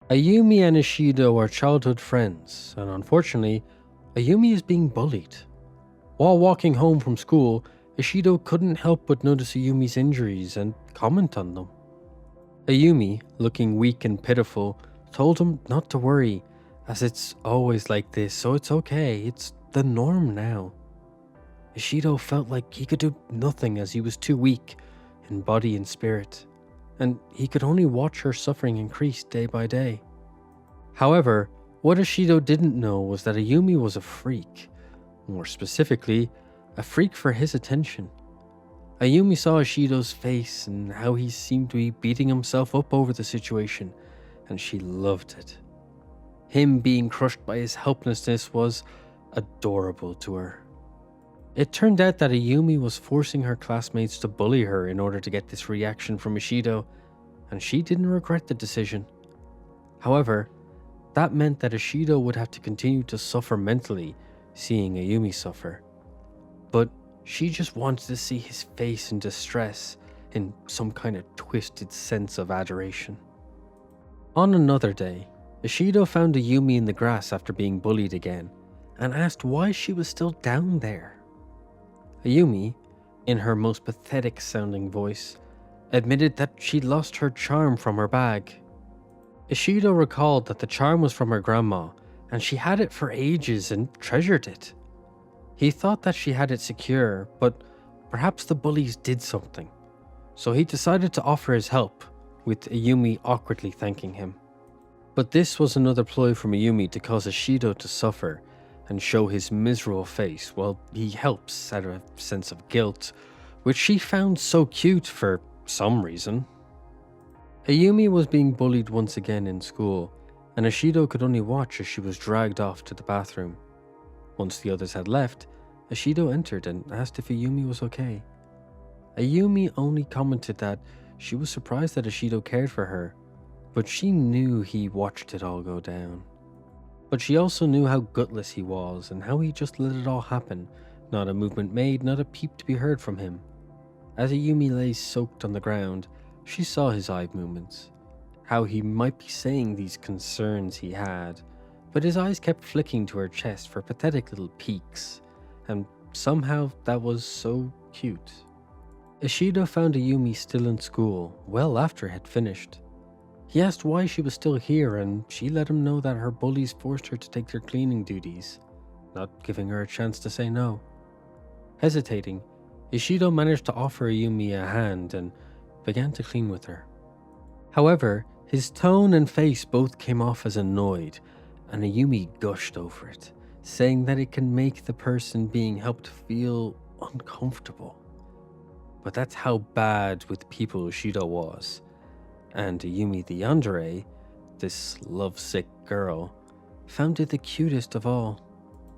Ayumi and Ishido are childhood friends, and unfortunately, Ayumi is being bullied. While walking home from school, Ishido couldn't help but notice Ayumi's injuries and comment on them. Ayumi, looking weak and pitiful, told him not to worry, as it's always like this, so it's okay, it's the norm now. Ishido felt like he could do nothing as he was too weak in body and spirit, and he could only watch her suffering increase day by day. However, what Ishido didn't know was that Ayumi was a freak, more specifically, a freak for his attention. Ayumi saw Ishido's face and how he seemed to be beating himself up over the situation, and she loved it. Him being crushed by his helplessness was adorable to her. It turned out that Ayumi was forcing her classmates to bully her in order to get this reaction from Ishido, and she didn't regret the decision. However, that meant that Ishido would have to continue to suffer mentally, seeing Ayumi suffer. But she just wanted to see his face in distress, in some kind of twisted sense of adoration. On another day, Ishido found Ayumi in the grass after being bullied again, and asked why she was still down there. Ayumi, in her most pathetic sounding voice, admitted that she'd lost her charm from her bag. Ishido recalled that the charm was from her grandma, and she had it for ages and treasured it. He thought that she had it secure, but perhaps the bullies did something, so he decided to offer his help, with Ayumi awkwardly thanking him. But this was another ploy from Ayumi to cause Ishido to suffer and show his miserable face while he helps out of a sense of guilt, which she found so cute for some reason. Ayumi was being bullied once again in school, and Ishido could only watch as she was dragged off to the bathroom. Once the others had left, Ishido entered and asked if Ayumi was okay. Ayumi only commented that she was surprised that Ishido cared for her, but she knew he watched it all go down. But she also knew how gutless he was and how he just let it all happen, not a movement made, not a peep to be heard from him. As Ayumi lay soaked on the ground, she saw his eye movements, how he might be saying these concerns he had, but his eyes kept flicking to her chest for pathetic little peeks, and somehow that was so cute. Ishido found Ayumi still in school, well after it had finished. He asked why she was still here, and she let him know that her bullies forced her to take their cleaning duties, not giving her a chance to say no. Hesitating, Ishido managed to offer Ayumi a hand and began to clean with her. However, his tone and face both came off as annoyed, and Ayumi gushed over it, saying that it can make the person being helped feel uncomfortable. But that's how bad with people Ishido was. And Ayumi the Yandere, this lovesick girl, found it the cutest of all.